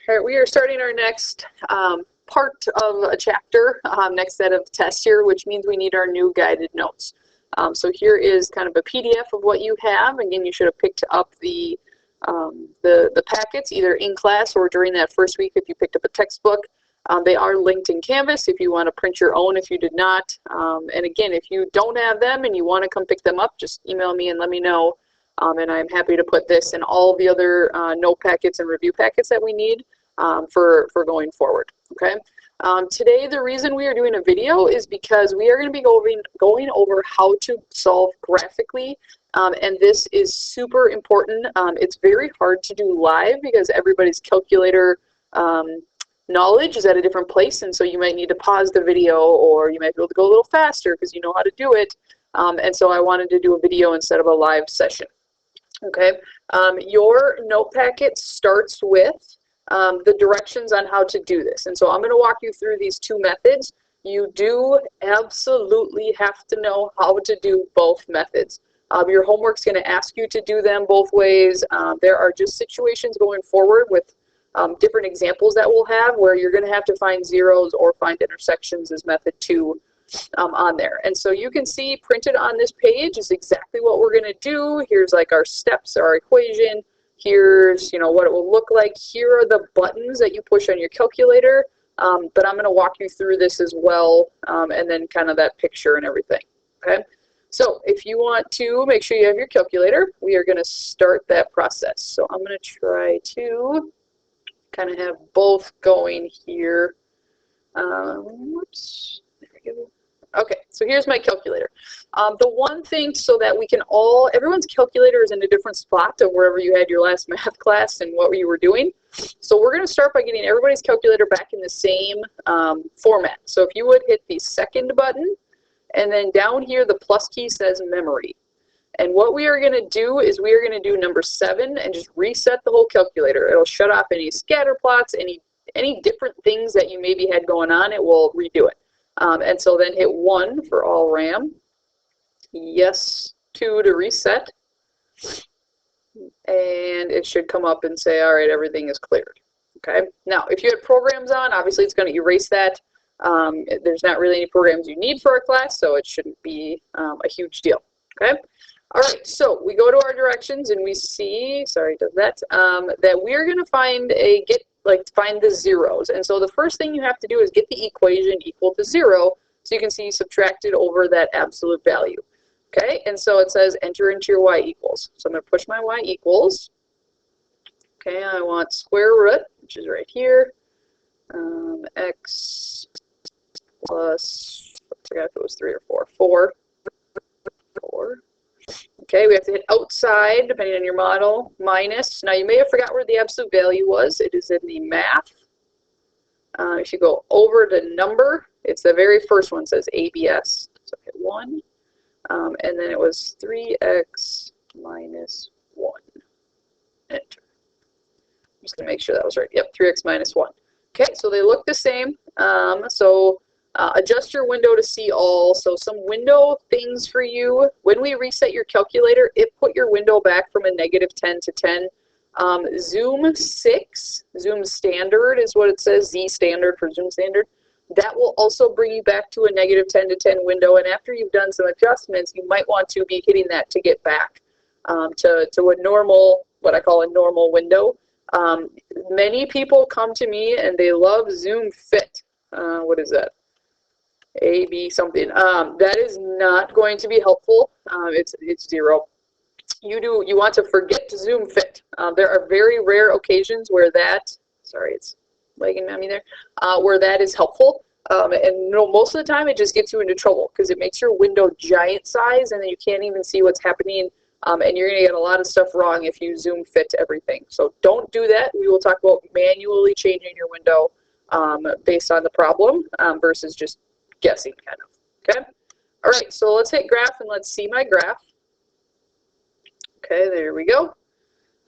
All right, we are starting our next part of a chapter, next set of tests here, which means we need our new guided notes. So here is kind of a PDF of what you have. Again, you should have picked up the packets either in class or during that first week if you picked up a textbook. They are linked in Canvas if you want to print your own if you did not. And again, if you don't have them and you want to come pick them up, just email me and let me know. And I'm happy to put this and all the other note packets and review packets that we need for going forward. Okay. Today, the reason we are doing a video is because we are going to be going over how to solve graphically. And this is super important. It's very hard to do live because everybody's calculator knowledge is at a different place, and so you might need to pause the video, or you might be able to go a little faster because you know how to do it. And so I wanted to do a video instead of a live session. Okay, your note packet starts with the directions on how to do this. And so I'm going to walk you through these two methods. You do absolutely have to know how to do both methods. Your homework's going to ask you to do them both ways. There are just situations going forward with different examples that we'll have where you're going to have to find zeros or find intersections as method 2 on there. And so you can see printed on this page is exactly what we're going to do. Here's like our steps, our equation. Here's, you know, what it will look like. Here are the buttons that you push on your calculator. But I'm going to walk you through this as well, and then kind of that picture and everything. Okay. So if you want to make sure you have your calculator, we are going to start that process. So I'm going to try to kind of have both going here. Whoops. There we go. Okay, so here's my calculator. The one thing so that we can everyone's calculator is in a different spot of wherever you had your last math class and what you were doing. So we're going to start by getting everybody's calculator back in the same format. So if you would hit the second button, and then down here the plus key says memory. And what we are going to do is we are going to do number 7 and just reset the whole calculator. It'll shut off any scatter plots, any different things that you maybe had going on. It will redo it. And so then hit 1 for all RAM. Yes, 2 to reset. And it should come up and say, all right, everything is cleared. Okay. Now, if you had programs on, obviously it's going to erase that. There's not really any programs you need for a class, so it shouldn't be a huge deal. Okay. All right, so we go to our directions and we see, sorry, does that, that we're going to find find the zeros. And so the first thing you have to do is get the equation equal to 0, so you can see subtracted over that absolute value. Okay, and so it says enter into your y equals. So I'm going to push my y equals. Okay, I want square root, which is right here, x plus, I forgot if it was 3 or 4, 4. Okay, we have to hit outside, depending on your model, minus. Now, you may have forgot where the absolute value was. It is in the math. If you go over to number, it's the very first one. It says ABS. So hit 1. And then it was 3x minus 1. Enter. I'm just going to make sure that was right. Yep, 3x minus 1. Okay, so they look the same. Adjust your window to see all. So some window things for you. When we reset your calculator, it put your window back from a -10 to 10. Zoom 6, Zoom standard is what it says, Z standard for Zoom standard. That will also bring you back to a -10 to 10 window. And after you've done some adjustments, you might want to be hitting that to get back to a normal, what I call a normal window. Many people come to me and they love Zoom Fit. What is that? AB something. That is not going to be helpful. It's 0. You want to forget to Zoom Fit. There are very rare occasions where that, sorry, it's lagging on me there, where that is helpful. And most of the time it just gets you into trouble because it makes your window giant size and then you can't even see what's happening. And you're going to get a lot of stuff wrong if you Zoom Fit everything. So don't do that. We will talk about manually changing your window based on the problem versus just guessing kind of. Okay. All right. So let's hit graph and let's see my graph. Okay. There we go.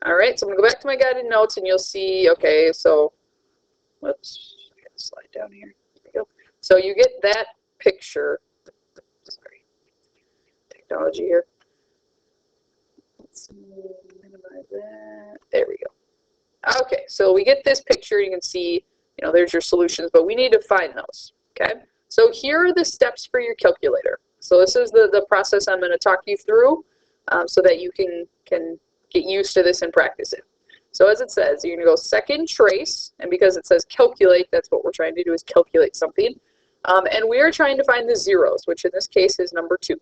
All right. So I'm going to go back to my guided notes and you'll see, okay, so whoops, I got to slide down here. There we go. So you get that picture. Sorry. Technology here. Let's minimize that. There we go. Okay, so we get this picture. You can see, there's your solutions, but we need to find those. Okay, so here are the steps for your calculator. So this is the process I'm going to talk you through, so that you can get used to this and practice it. So as it says, you're going to go second trace, and because it says calculate, that's what we're trying to do, is calculate something. And we are trying to find the zeros, which in this case is number 2.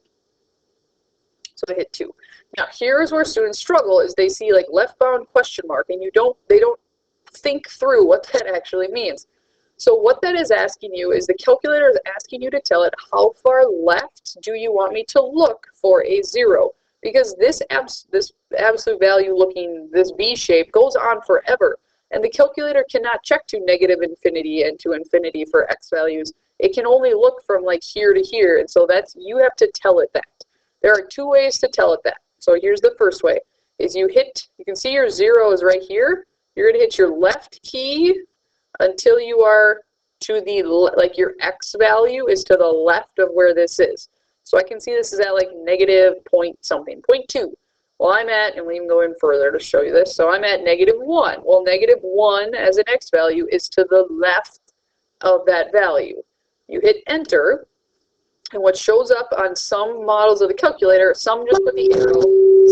So I hit 2. Now here's where students struggle, is they see like left bound question mark, and they don't think through what that actually means. So what that is asking you is the calculator is asking you to tell it how far left do you want me to look for a 0. Because this absolute value looking, this V shape, goes on forever. And the calculator cannot check to negative infinity and to infinity for X values. It can only look from like here to here. And so you have to tell it that. There are 2 ways to tell it that. So here's the first way, is you can see your 0 is right here. You're going to hit your left key until you are to the, like your X value is to the left of where this is. So I can see this is at like negative point something, 0.2. Well, I'm at, and we can go in further to show you this, so I'm at -1. Well, -1 as an X value is to the left of that value. You hit enter, and what shows up on some models of the calculator, some just put the arrow,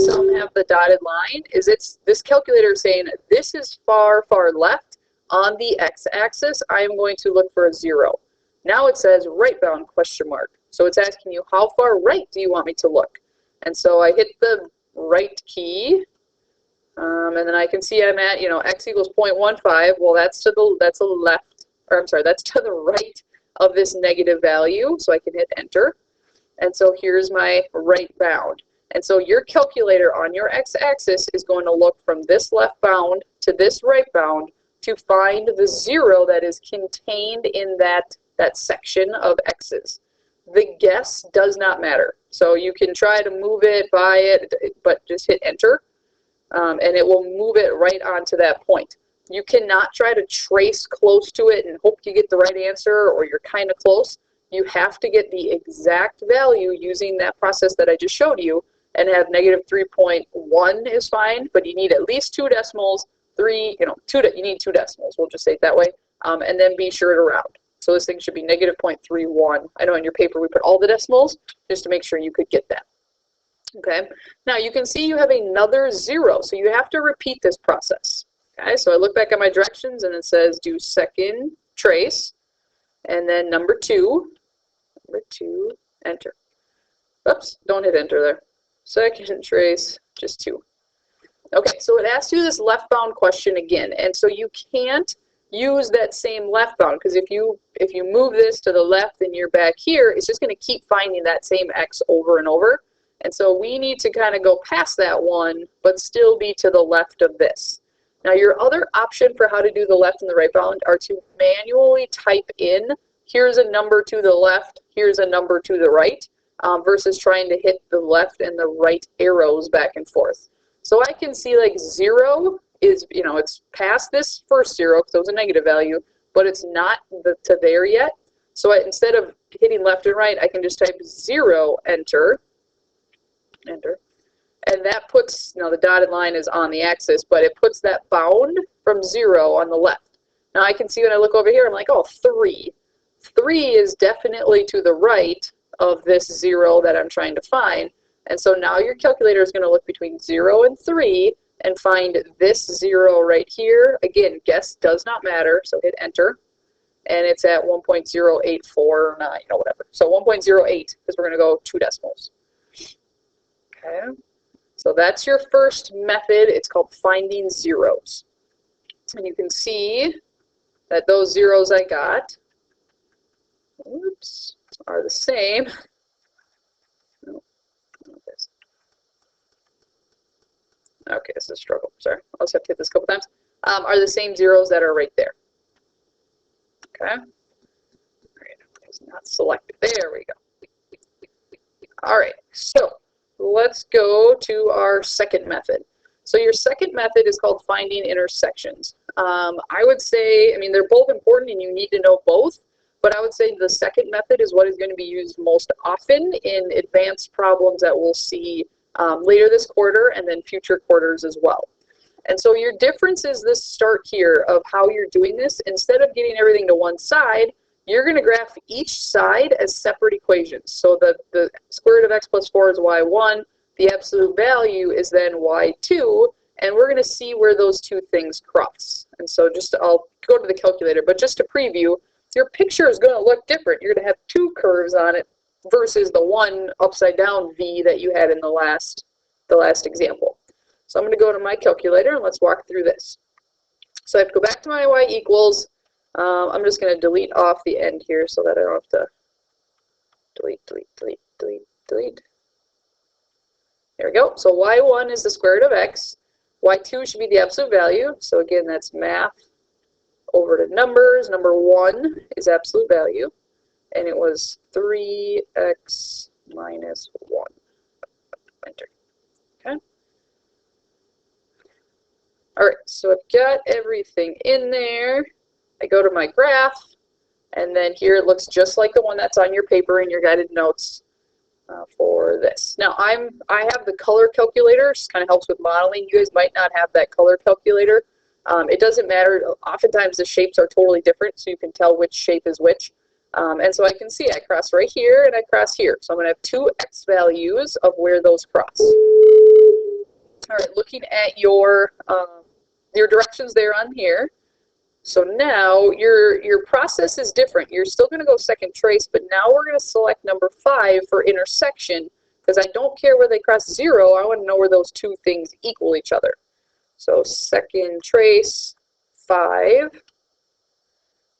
some have the dotted line, is this calculator is saying this is far, far left. On the X-axis, I am going to look for a 0. Now it says right bound question mark. So it's asking you, how far right do you want me to look? And so I hit the right key, and then I can see I'm at, X equals 0.15. Well, that's to the left, or I'm sorry, that's to the right of this negative value. So I can hit enter. And so here's my right bound. And so your calculator on your X-axis is going to look from this left bound to this right bound to find the 0 that is contained in that section of X's. The guess does not matter. So you can try to move it, by it, but just hit enter, and it will move it right onto that point. You cannot try to trace close to it and hope you get the right answer, or you're kind of close. You have to get the exact value using that process that I just showed you, and have -3.1 is fine, but you need at least 2 decimals, you need 2 decimals, we'll just say it that way, and then be sure to round. So this thing should be -0.31. I know in your paper we put all the decimals just to make sure you could get that. Okay, now you can see you have another 0, so you have to repeat this process. Okay, so I look back at my directions and it says do second trace, and then number 2, enter. Oops, don't hit enter there. Second trace, just 2. Okay, so it asks you this left bound question again, and so you can't use that same left bound, because if you move this to the left and you're back here, it's just going to keep finding that same X over and over. And so we need to kind of go past that one, but still be to the left of this. Now your other option for how to do the left and the right bound are to manually type in, here's a number to the left, here's a number to the right, versus trying to hit the left and the right arrows back and forth. So I can see like 0 is, it's past this first 0 because it was a negative value, but it's not to there yet. So instead of hitting left and right, I can just type 0, enter, and that puts, now the dotted line is on the axis, but it puts that bound from 0 on the left. Now I can see when I look over here, I'm like, oh, 3. 3 is definitely to the right of this 0 that I'm trying to find. And so now your calculator is going to look between 0 and 3 and find this 0 right here. Again, guess does not matter, so hit enter. And it's at 1.0849, whatever. So 1.08, because we're going to go 2 decimals. Okay, so that's your first method. It's called finding zeros. And you can see that those zeros I got, are the same. Okay, this is a struggle. Sorry, I'll just have to hit this a couple times. Are the same zeros that are right there. Okay. All right, it's not selected. There we go. All right, so let's go to our second method. So your second method is called finding intersections. I would say, they're both important and you need to know both, but I would say the second method is what is going to be used most often in advanced problems that we'll see later this quarter and then future quarters as well. And so your difference is this start here of how you're doing this. Instead of getting everything to one side, you're going to graph each side as separate equations. So the square root of x plus 4 is y1, the absolute value is then y2, and we're going to see where those two things cross. And so I'll go to the calculator, but just to preview, your picture is going to look different. You're going to have two curves on it versus the one upside down V that you had in the last example. So I'm going to go to my calculator and let's walk through this. So I have to go back to my y equals. I'm just going to delete off the end here so that I don't have to delete. There we go. So y1 is the square root of x. y2 should be the absolute value. So again, that's math over to numbers. Number 1 is absolute value. And it was 3x minus 1. Enter. Okay. All right, so I've got everything in there. I go to my graph, and then here it looks just like the one that's on your paper in your guided notes for this. Now I have the color calculator, just kind of helps with modeling. You guys might not have that color calculator. It doesn't matter. Oftentimes the shapes are totally different, so you can tell which shape is which. And so I can see I cross right here and I cross here. So I'm going to have two x values of where those cross. All right, looking at your directions there on here. So now your process is different. You're still going to go second trace, but now we're going to select number 5 for intersection because I don't care where they cross 0. I want to know where those two things equal each other. So second trace 5.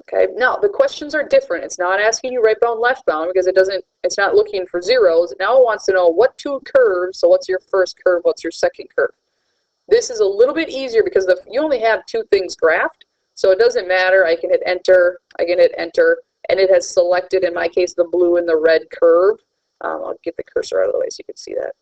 Okay, now the questions are different. It's not asking you right bound, left bound because it's not looking for zeros. Now it wants to know what two curves, so what's your first curve, what's your second curve. This is a little bit easier because you only have two things graphed, so it doesn't matter. I can hit enter, and it has selected, in my case, the blue and the red curve. I'll get the cursor out of the way so you can see that.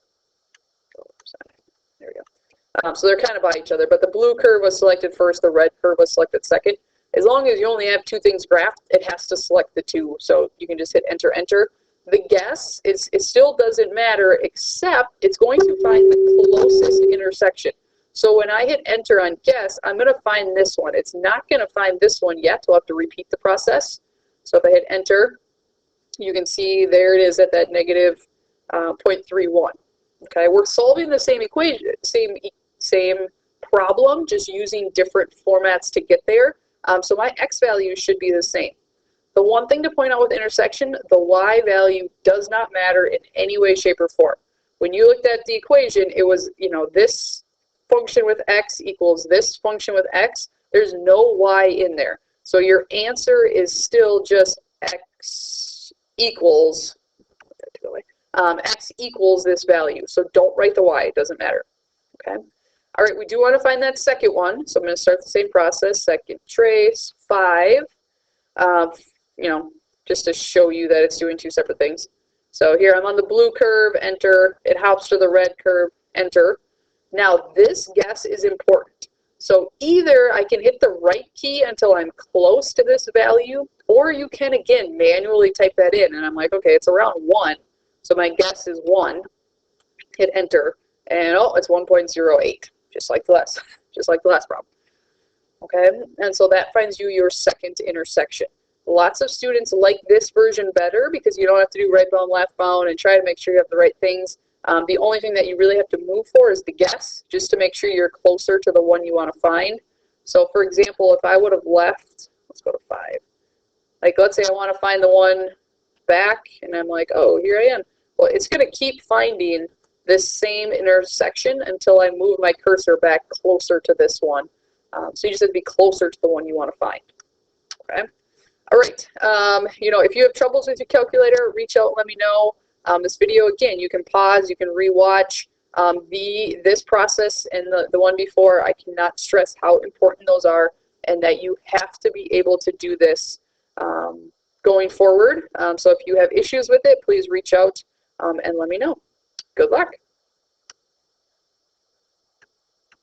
There we go. So they're kind of by each other, but the blue curve was selected first, the red curve was selected second. As long as you only have two things graphed, it has to select the two. So you can just hit enter, enter. The guess, it still doesn't matter, except it's going to find the closest intersection. So when I hit enter on guess, I'm going to find this one. It's not going to find this one yet. We'll have to repeat the process. So if I hit enter, you can see there it is at that negative 0.31. Okay, we're solving the same equation, same problem, just using different formats to get there. So my x value should be the same. The one thing to point out with intersection, the y value does not matter in any way, shape, or form. When you looked at the equation, it was, this function with x equals this function with x. There's no y in there. So your answer is still just x equals this value. So don't write the y, it doesn't matter. Okay. All right, we do want to find that second one, so I'm going to start the same process, second trace, 5, just to show you that it's doing two separate things. So here I'm on the blue curve, enter, it hops to the red curve, enter. Now this guess is important. So either I can hit the right key until I'm close to this value, or you can, again, manually type that in, and I'm like, okay, it's around 1, so my guess is 1, hit enter, and oh, it's 1.08. Just like the last problem. Okay, and so that finds you your second intersection. Lots of students like this version better because you don't have to do right bound, left bound, and try to make sure you have the right things. The only thing that you really have to move for is the guess, just to make sure you're closer to the one you want to find. So for example, if I would have left, let's go to 5. Like let's say I want to find the one back, and I'm like, oh, here I am. Well, it's going to keep finding this same intersection until I move my cursor back closer to this one. So you just have to be closer to the one you want to find. Okay. All right. If you have troubles with your calculator, reach out and let me know. This video, again, you can pause, you can rewatch. This process and the one before, I cannot stress how important those are and that you have to be able to do this going forward. So if you have issues with it, please reach out and let me know. Good luck.